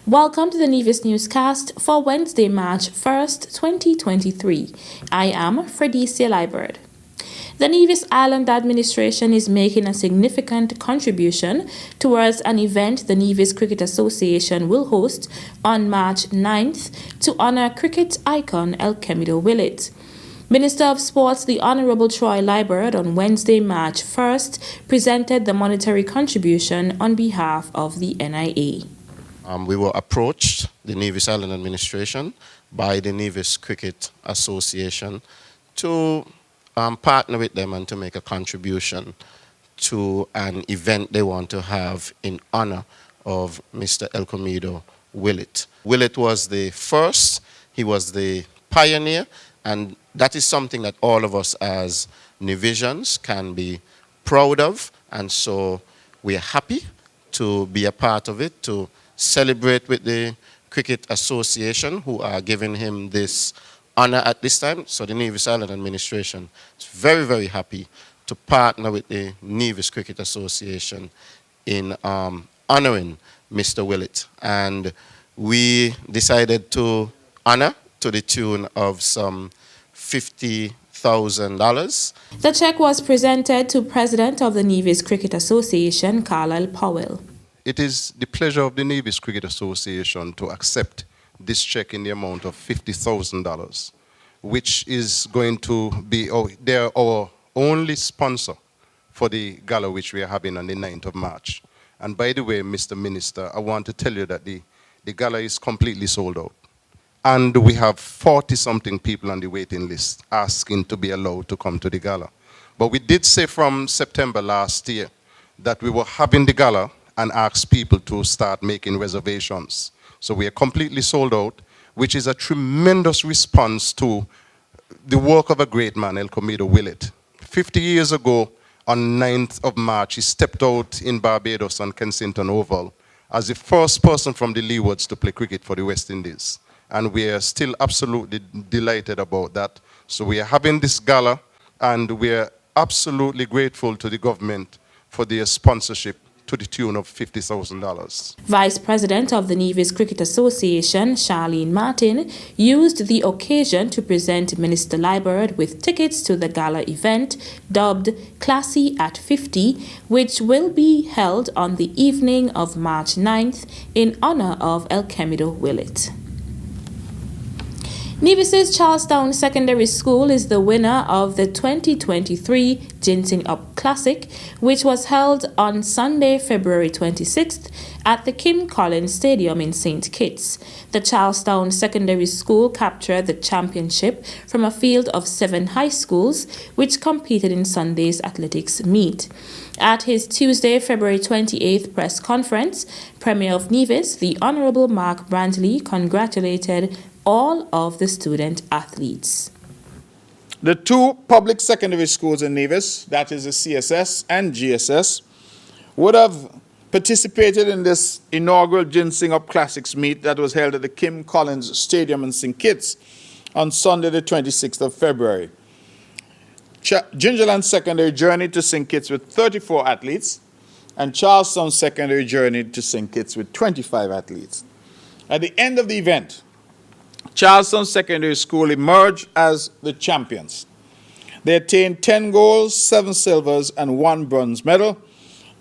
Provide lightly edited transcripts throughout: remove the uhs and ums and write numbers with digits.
Welcome to the Nevis Newscast for Wednesday, March 1st, 2023. I am Fredicia Liebert. The Nevis Island Administration is making a significant contribution towards an event the Nevis Cricket Association will host on March 9th to honor cricket icon Elquemedo Willett. Minister of Sports, the Honorable Troy Liebert, on Wednesday, March 1st, presented the monetary contribution on behalf of the NIA. We were approached, the Nevis Island Administration, by the Nevis Cricket Association to partner with them and to make a contribution to an event they want to have in honor of Mr. Elquemedo Willett. Willett was the first, he was the pioneer, and that is something that all of us as Nevisians can be proud of, and so we are happy to be a part of it, to celebrate with the Cricket Association, who are giving him this honor at this time. So the Nevis Island Administration is very, very happy to partner with the Nevis Cricket Association in honoring Mr. Willett. And we decided to honor to the tune of some $50,000. The check was presented to President of the Nevis Cricket Association, Carlisle Powell. It is the pleasure of the Nevis Cricket Association to accept this check in the amount of $50,000, which is going to be our only sponsor for the gala which we are having on the 9th of March. And by the way, Mr. Minister, I want to tell you that the gala is completely sold out. And we have 40-something people on the waiting list asking to be allowed to come to the gala. But we did say from September last year that we were having the gala and ask people to start making reservations. So we are completely sold out, which is a tremendous response to the work of a great man, Elquemedo Willett. 50 years ago, on 9th of March, he stepped out in Barbados on Kensington Oval as the first person from the Leewards to play cricket for the West Indies. And we are still absolutely delighted about that. So we are having this gala, and we are absolutely grateful to the government for their sponsorship to the tune of $50,000. Vice President of the Nevis Cricket Association, Charlene Martin, used the occasion to present Minister Liebert with tickets to the gala event dubbed Classy at 50, which will be held on the evening of March 9th in honor of Elquemedo Willett. Nevis's Charlestown Secondary School is the winner of the 2023 GinsengUp Classic, which was held on Sunday, February 26th at the Kim Collins Stadium in St. Kitts. The Charlestown Secondary School captured the championship from a field of 7 high schools, which competed in Sunday's athletics meet. At his Tuesday, February 28th press conference, Premier of Nevis, the Honorable Mark Brantley, congratulated all of the student athletes. The 2 public secondary schools in Nevis, that is the CSS and GSS, would have participated in this inaugural GinsengUp Classics meet that was held at the Kim Collins Stadium in St. Kitts on Sunday the 26th of February. Gingerland Secondary journeyed to St. Kitts with 34 athletes, and Charlestown Secondary journeyed to St. Kitts with 25 athletes. At the end of the event, Charlestown Secondary School emerged as the champions. They attained 10 golds, 7 silvers, and 1 bronze medal.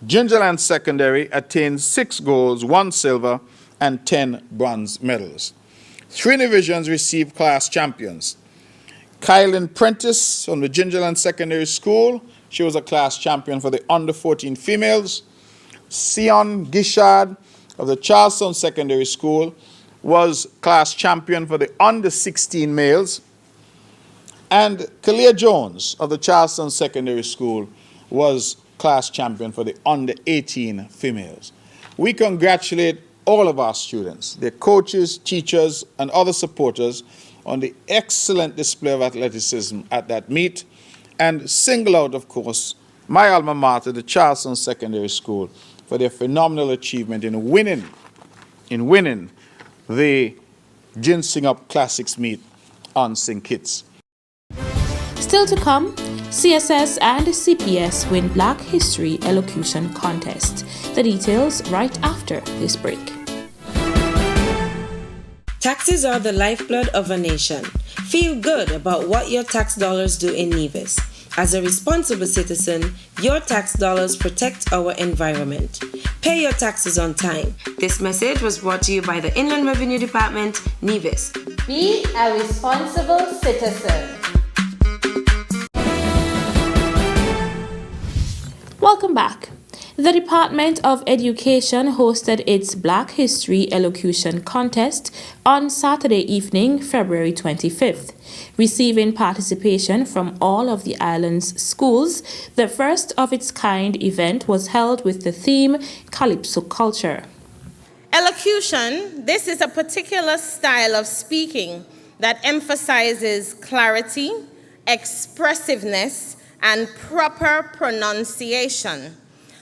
Gingerland Secondary attained 6 golds, 1 silver, and 10 bronze medals. 3 divisions received class champions. Kylan Prentice from the Gingerland Secondary School, she was a class champion for the under-14 females. Sion Gishard of the Charlestown Secondary School was class champion for the under-16 males. And Kalia Jones of the Charlestown Secondary School was class champion for the under-18 females. We congratulate all of our students, their coaches, teachers, and other supporters on the excellent display of athleticism at that meet, and single out, of course, my alma mater, the Charlestown Secondary School, for their phenomenal achievement in winning the GinsengUp Classics meet on St. Kitts. Still to come, CSS and CPS win Black History Elocution Contest. The details right after this break. Taxes are the lifeblood of a nation. Feel good about what your tax dollars do in Nevis. As a responsible citizen, your tax dollars protect our environment. Pay your taxes on time. This message was brought to you by the Inland Revenue Department, Nevis. Be a responsible citizen. Welcome back. The Department of Education hosted its Black History Elocution Contest on Saturday evening, February 25th. Receiving participation from all of the island's schools, the first of its kind event was held with the theme Calypso Culture. Elocution, this is a particular style of speaking that emphasizes clarity, expressiveness, and proper pronunciation.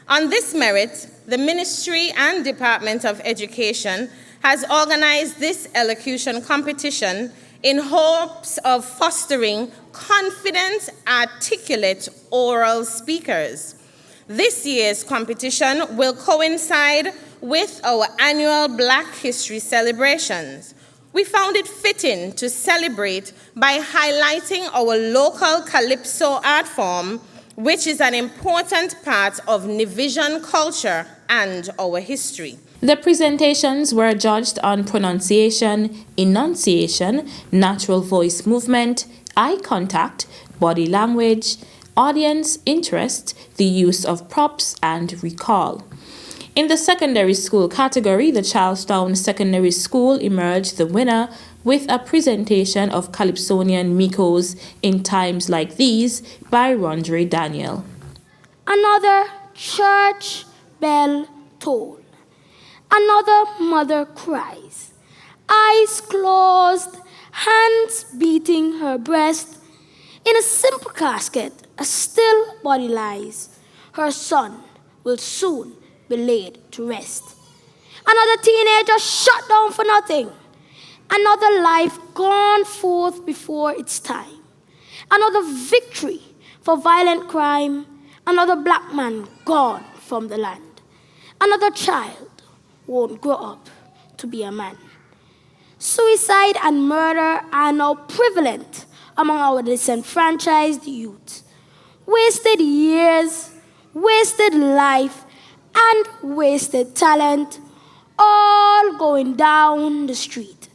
On this merit, the Ministry and Department of Education has organized this elocution competition in hopes of fostering confident, articulate oral speakers. This year's competition will coincide with our annual Black History celebrations. We found it fitting to celebrate by highlighting our local Calypso art form, which is an important part of Nevisian culture and our history. The presentations were judged on pronunciation, enunciation, natural voice movement, eye contact, body language, audience interest, the use of props, and recall. In the secondary school category, the Charlestown Secondary School emerged the winner with a presentation of Calypsonian Mikos in Times Like These by Rondre Daniel. Another church bell toll. Another mother cries. Eyes closed, hands beating her breast. In a simple casket, a still body lies. Her son will soon be laid to rest. Another teenager shot down for nothing. Another life gone forth before its time. Another victory for violent crime. Another black man gone from the land. Another child won't grow up to be a man. Suicide and murder are now prevalent among our disenfranchised youth. Wasted years, wasted life, and wasted talent, all going down the street.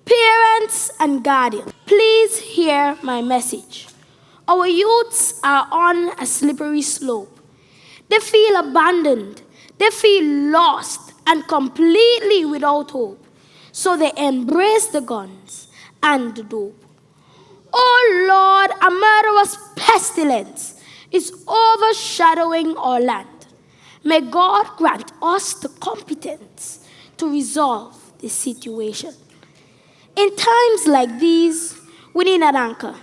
Parents and guardians, please hear my message. Our youths are on a slippery slope. They feel abandoned. They feel lost and completely without hope. So they embrace the guns and the dope. Oh Lord, a murderous pestilence is overshadowing our land. May God grant us the competence to resolve this situation. In times like these, we need an anchor.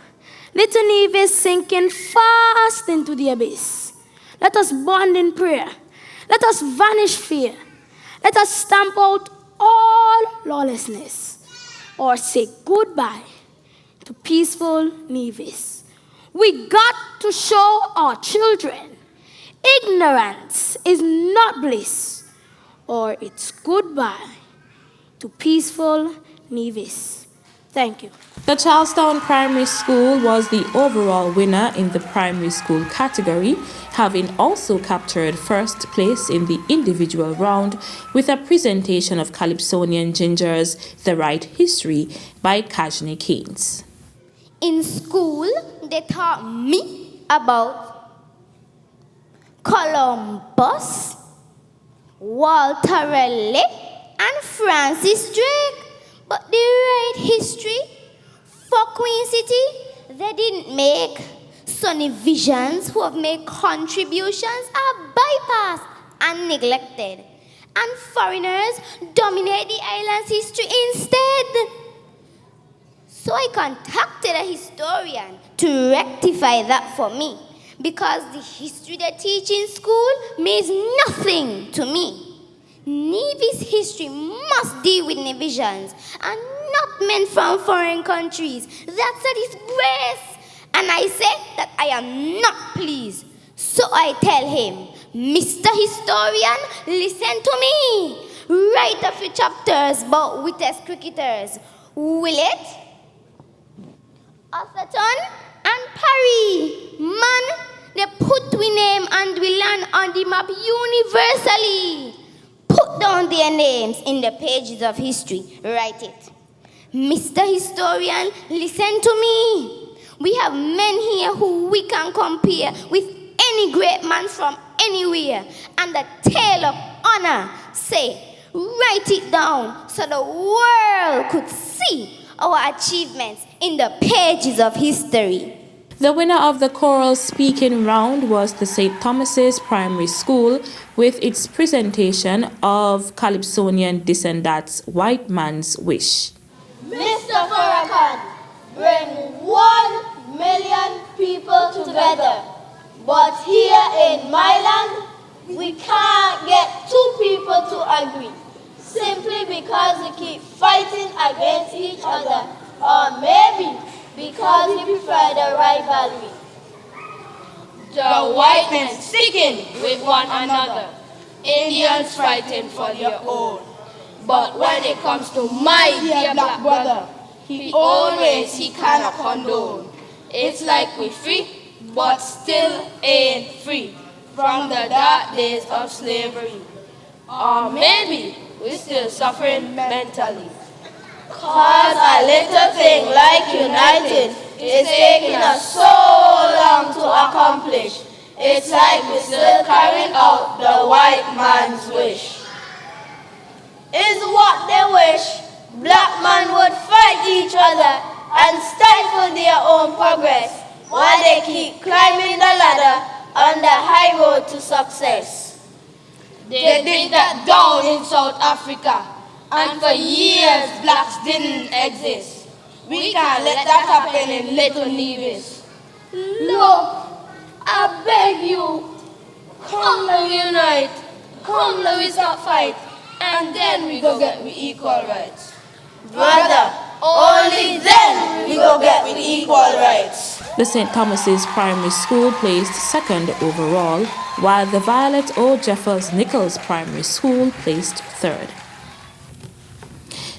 Little Nevis sinking fast into the abyss. Let us bond in prayer. Let us vanish fear. Let us stamp out all lawlessness or say goodbye to peaceful Nevis. We got to show our children ignorance is not bliss, or it's goodbye to peaceful Nevis. Thank you. The Charlestown Primary School was the overall winner in the primary school category, having also captured first place in the individual round with a presentation of Calypsonian Ginger's The Right History by Kajni Keynes. In school, they taught me about Columbus, Walter Raleigh, and Francis Drake. But the right history for Queen City, they didn't make. Sunny Visions, who have made contributions, are bypassed and neglected. And foreigners dominate the island's history instead. So I contacted a historian to rectify that for me, because the history they teach in school means nothing to me. Nevis history must deal with Nevisians and not men from foreign countries. That's a disgrace. And I said that I am not pleased. So I tell him, Mr. Historian, listen to me. write a few chapters about Wittest cricketers Willett, Atherton, and Parry. Man, they put we name and we land on the map universally. Put down their names in the pages of history. Write it. Mr. Historian, listen to me. We have men here who we can compare with any great man from anywhere. And the tale of honor, say, write it down so the world could see our achievements in the pages of history. The winner of the choral speaking round was the St. Thomas's Primary School with its presentation of Calypsonian Descendants' White Man's Wish. Mr. Farrakhan, bring 1 million people together. But here in my land, we can't get 2 people to agree. Simply because we keep fighting against each other. Or maybe because we prefer the rivalry. The white men sticking with one another. Indians fighting for their own. But when it comes to my dear black brother, he own race he cannot condone. It's like we free, but still ain't free from the dark days of slavery. Or maybe we're still suffering mentally. Cause a little thing like united is taking us so long to accomplish. It's like we're still carrying out the white man's wish. Is what they wish black men would fight each other and stifle their own progress while they keep climbing the ladder on the high road to success. They did that down in South Africa, and for years blacks didn't exist. We can't let that happen in Little Nevis. Look, I beg you, Come now we unite, come now we stop fight, and then we go get we equal rights. brother, only then we go get with equal rights. The St. Thomas's Primary School placed second overall, while the Violet O. Jeffers Nichols Primary School placed third.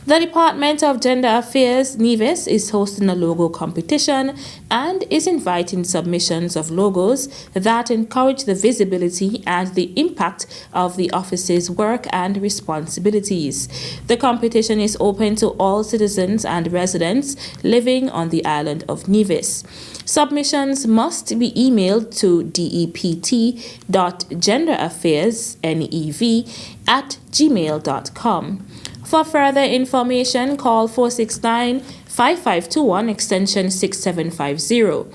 The Department of Gender Affairs, Nevis, is hosting a logo competition and is inviting submissions of logos that encourage the visibility and the impact of the office's work and responsibilities. The competition is open to all citizens and residents living on the island of Nevis. Submissions must be emailed to dept.genderaffaires@gmail.com. For further information, call 469-5521 extension 6750.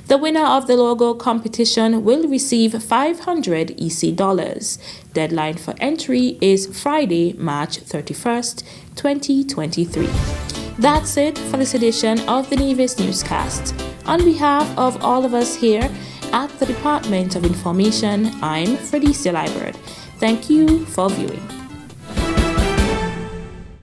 The winner of the logo competition will receive 500 EC dollars. Deadline for entry is Friday, March 31st, 2023. That's it for this edition of the Nevis Newscast. On behalf of all of us here at the Department of Information, I'm Fredicia Liburd. Thank you for viewing.